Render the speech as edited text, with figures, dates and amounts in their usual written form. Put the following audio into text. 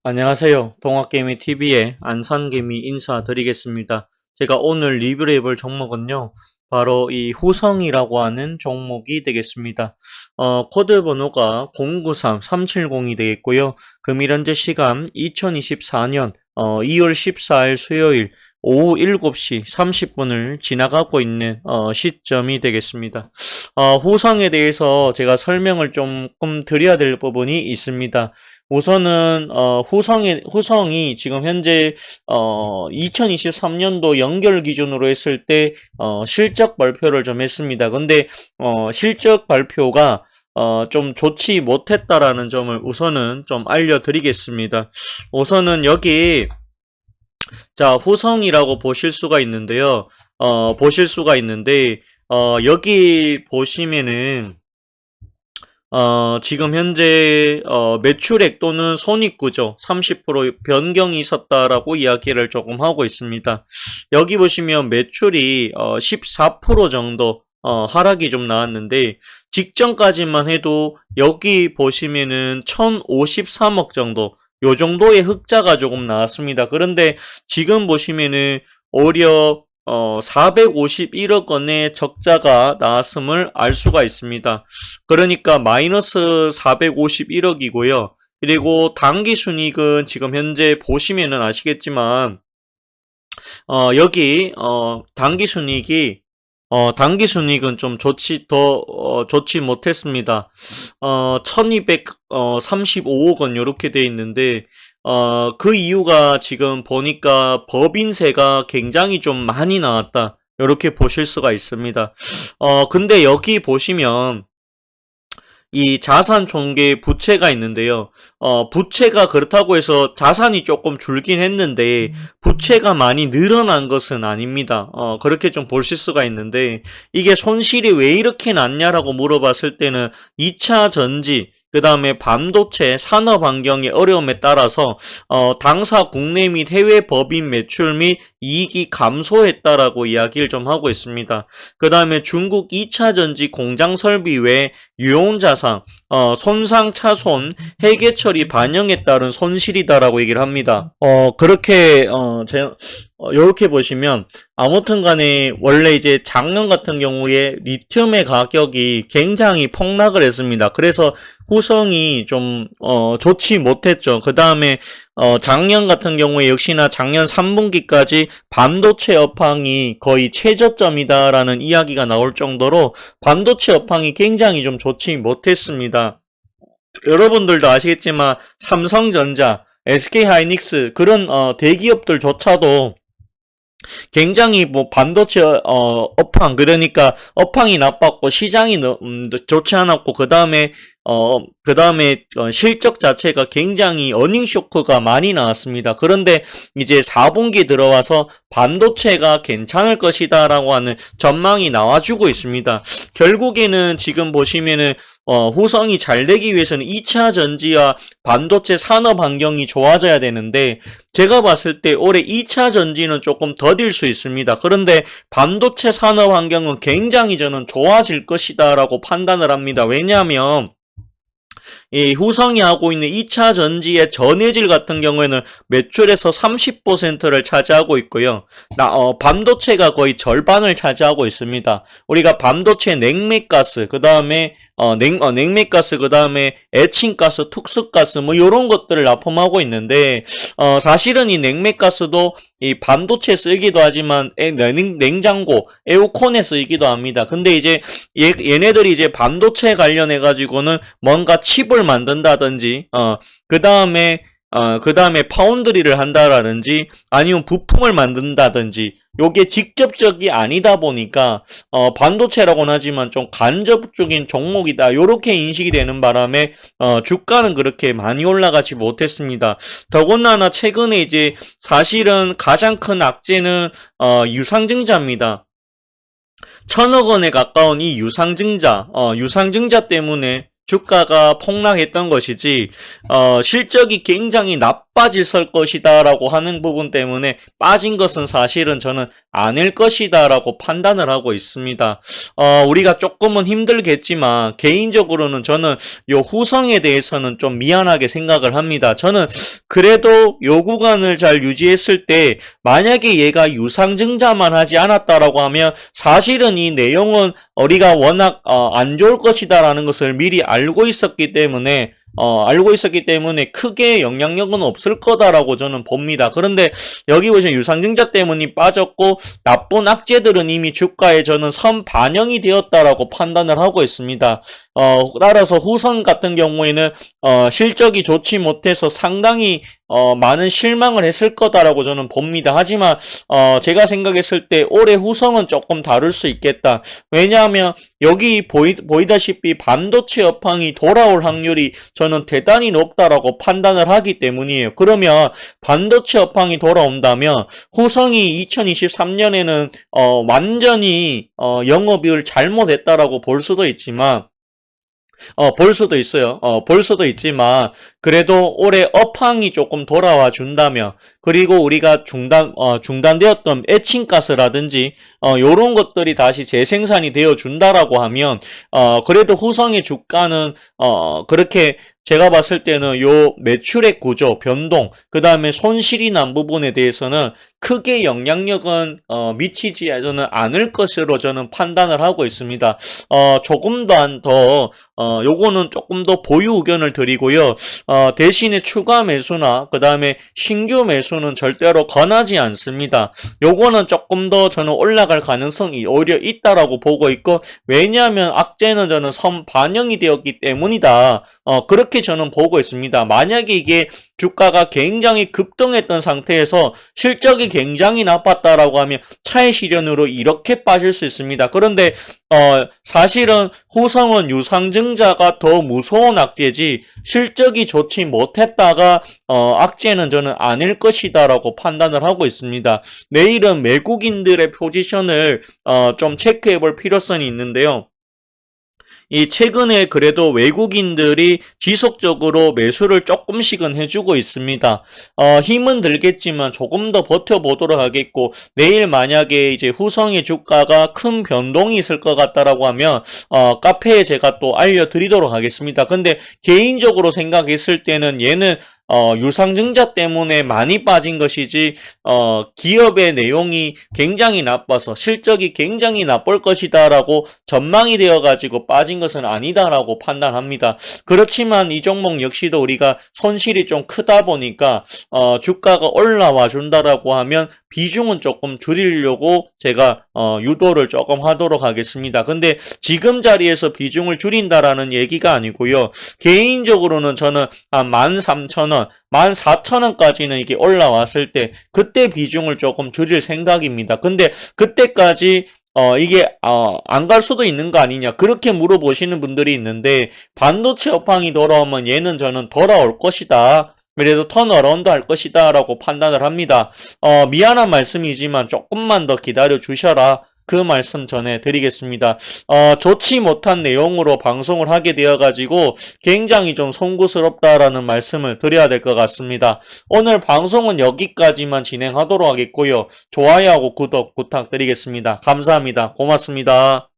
안녕하세요. 동학개미TV의 안산개미 인사드리겠습니다. 제가 오늘 리뷰를 해볼 종목은요. 바로 이 후성이라고 하는 종목이 되겠습니다. 코드 번호가 093370이 되겠고요. 금일 현재 시간 2024년 2월 14일 수요일 오후 7시 30분을 지나가고 있는 시점이 되겠습니다. 후성에 대해서 제가 설명을 조금 드려야 될 부분이 있습니다. 우선은 후성이 지금 현재 2023년도 연결 기준으로 했을 때 실적 발표를 좀 했습니다. 근데 실적 발표가 좀 좋지 못했다라는 점을 우선은 좀 알려드리겠습니다. 우선은 여기 자 후성이라고 보실 수가 있는데요. 여기 보시면은 지금 현재 매출액 또는 손익구조 30% 변경이 있었다라고 이야기를 조금 하고 있습니다. 여기 보시면 매출이 14% 정도 하락이 좀 나왔는데 직전까지만 해도 여기 보시면은 1053억 정도 요 정도의 흑자가 조금 나왔습니다. 그런데 지금 보시면은 오히려 451억 원의 적자가 나왔음을 알 수가 있습니다. 그러니까 마이너스 451억이고요. 그리고 당기순이익은 지금 현재 보시면은 아시겠지만 여기 당기순이익은 좀 좋지 못했습니다. 1235억 원 요렇게 돼 있는데 그 이유가 지금 보니까 법인세가 굉장히 좀 많이 나왔다. 요렇게 보실 수가 있습니다. 근데 여기 보시면 이 자산 총계 부채가 있는데요. 부채가 그렇다고 해서 자산이 조금 줄긴 했는데 부채가 많이 늘어난 것은 아닙니다. 그렇게 좀 보실 수가 있는데 이게 손실이 왜 이렇게 났냐라고 물어봤을 때는 2차 전지 그 다음에 반도체 산업 환경의 어려움에 따라서 당사 국내 및 해외 법인 매출 및 이익이 감소했다라고 이야기를 좀 하고 있습니다. 그 다음에 중국 2차 전지 공장 설비 외 유용자산, 손상 차손, 회계 처리 반영에 따른 손실이다라고 얘기를 합니다. 이렇게 보시면 아무튼 간에 원래 이제 작년 같은 경우에 리튬의 가격이 굉장히 폭락을 했습니다. 그래서 후성이 좀 좋지 못했죠. 그 다음에 작년 같은 경우에 역시나 작년 3분기까지 반도체 업황이 거의 최저점이다라는 이야기가 나올 정도로 반도체 업황이 굉장히 좀 좋지 못했습니다. 여러분들도 아시겠지만 삼성전자, SK하이닉스 그런 대기업들조차도 굉장히 뭐 반도체 업황 그러니까 업황이 나빴고 시장이 좋지 않았고 그 다음에 실적 자체가 굉장히 어닝 쇼크가 많이 나왔습니다. 그런데 이제 4분기 들어와서 반도체가 괜찮을 것이다라고 하는 전망이 나와주고 있습니다. 결국에는 지금 보시면은 후성이 잘 되기 위해서는 2차 전지와 반도체 산업 환경이 좋아져야 되는데 제가 봤을 때 올해 2차 전지는 조금 더딜 수 있습니다. 그런데 반도체 산업 환경은 굉장히 저는 좋아질 것이다 라고 판단을 합니다. 왜냐하면 이 후성이 하고 있는 2차 전지의 전해질 같은 경우에는 매출에서 30%를 차지하고 있고요. 반도체가 거의 절반을 차지하고 있습니다. 우리가 반도체 냉매가스, 그 다음에 냉매가스, 그 다음에 에칭가스, 특수가스 뭐 이런 것들을 납품하고 있는데 사실은 이 냉매가스도 이 반도체에 쓰이기도 하지만 냉장고, 에어컨에 쓰이기도 합니다. 근데 이제 얘네들이 이제 반도체 관련해 가지고는 뭔가 칩을 만든다든지 그 다음에 파운드리를 한다라든지 아니면 부품을 만든다든지 요게 직접적이 아니다 보니까 반도체라고는 하지만 좀 간접적인 종목이다 요렇게 인식이 되는 바람에 주가는 그렇게 많이 올라가지 못했습니다. 더군다나 최근에 이제 사실은 가장 큰 악재는 유상증자입니다. 1000억 원에 가까운 이 유상증자 때문에 주가가 폭락했던 것이지 실적이 굉장히 빠질 것이다 라고 하는 부분 때문에 빠진 것은 사실은 저는 아닐 것이다 라고 판단을 하고 있습니다. 우리가 조금은 힘들겠지만 개인적으로는 저는 요 후성에 대해서는 좀 미안하게 생각을 합니다. 저는 그래도 요 구간을 잘 유지했을 때 만약에 얘가 유상증자만 하지 않았다라고 하면 사실은 이 내용은 우리가 워낙 안 좋을 것이다 라는 것을 미리 알고 있었기 때문에 크게 영향력은 없을 거다라고 저는 봅니다. 그런데 여기 보시면 유상증자 때문에 빠졌고 나쁜 악재들은 이미 주가에 저는 선반영이 되었다라고 판단을 하고 있습니다. 따라서 후성 같은 경우에는 실적이 좋지 못해서 상당히 많은 실망을 했을 거다라고 저는 봅니다. 하지만 제가 생각했을 때 올해 후성은 조금 다를 수 있겠다. 왜냐하면 여기 보이다시피 반도체 업황이 돌아올 확률이 저는 대단히 높다라고 판단을 하기 때문이에요. 그러면 반도체 업황이 돌아온다면 후성이 2023년에는 완전히 영업이익을 잘못했다라고 볼 수도 있지만 볼 수도 있지만, 그래도 올해 업황이 조금 돌아와 준다면, 그리고 우리가 중단되었던 에칭가스라든지, 요런 것들이 다시 재생산이 되어 준다라고 하면, 그래도 후성의 주가는, 그렇게 제가 봤을 때는 요 매출액 구조, 변동, 그 다음에 손실이 난 부분에 대해서는 크게 영향력은 미치지 저는 않을 것으로 저는 판단을 하고 있습니다. 조금 더 요거는 조금 더 보유 의견을 드리고요. 대신에 추가 매수나 그 다음에 신규 매수는 절대로 권하지 않습니다. 요거는 조금 더 저는 올라갈 가능성이 오히려 있다라고 보고 있고, 왜냐하면 악재는 저는 선 반영이 되었기 때문이다. 그렇게 저는 보고 있습니다. 만약에 이게 주가가 굉장히 급등했던 상태에서 실적이 굉장히 나빴다라고 하면 차익 실현으로 이렇게 빠질 수 있습니다. 그런데 사실은 후성은 유상증자가 더 무서운 악재지 실적이 좋지 못했다가 악재는 저는 아닐 것이다라고 판단을 하고 있습니다. 내일은 외국인들의 포지션을 좀 체크해 볼 필요성이 있는데요. 이 최근에 그래도 외국인들이 지속적으로 매수를 조금씩은 해주고 있습니다. 힘은 들겠지만 조금 더 버텨보도록 하겠고, 내일 만약에 이제 후성의 주가가 큰 변동이 있을 것 같다라고 하면 카페에 제가 또 알려드리도록 하겠습니다. 근데 개인적으로 생각했을 때는 얘는 유상증자 때문에 많이 빠진 것이지 기업의 내용이 굉장히 나빠서 실적이 굉장히 나쁠 것이다라고 전망이 되어가지고 빠진 것은 아니다라고 판단합니다. 그렇지만 이 종목 역시도 우리가 손실이 좀 크다 보니까 주가가 올라와 준다라고 하면 비중은 조금 줄이려고 제가 유도를 조금 하도록 하겠습니다. 근데 지금 자리에서 비중을 줄인다라는 얘기가 아니고요. 개인적으로는 저는 한 13,000원, 14,000원까지는 이게 올라왔을 때 그때 비중을 조금 줄일 생각입니다. 근데 그때까지 이게 안 갈 수도 있는 거 아니냐 그렇게 물어보시는 분들이 있는데, 반도체 업황이 돌아오면 얘는 저는 돌아올 것이다. 그래도 턴어라운드 할 것이다 라고 판단을 합니다. 미안한 말씀이지만 조금만 더 기다려 주셔라, 그 말씀 전해드리겠습니다. 좋지 못한 내용으로 방송을 하게 되어가지고 굉장히 좀 송구스럽다라는 말씀을 드려야 될 것 같습니다. 오늘 방송은 여기까지만 진행하도록 하겠고요. 좋아요하고 구독 부탁드리겠습니다. 감사합니다. 고맙습니다.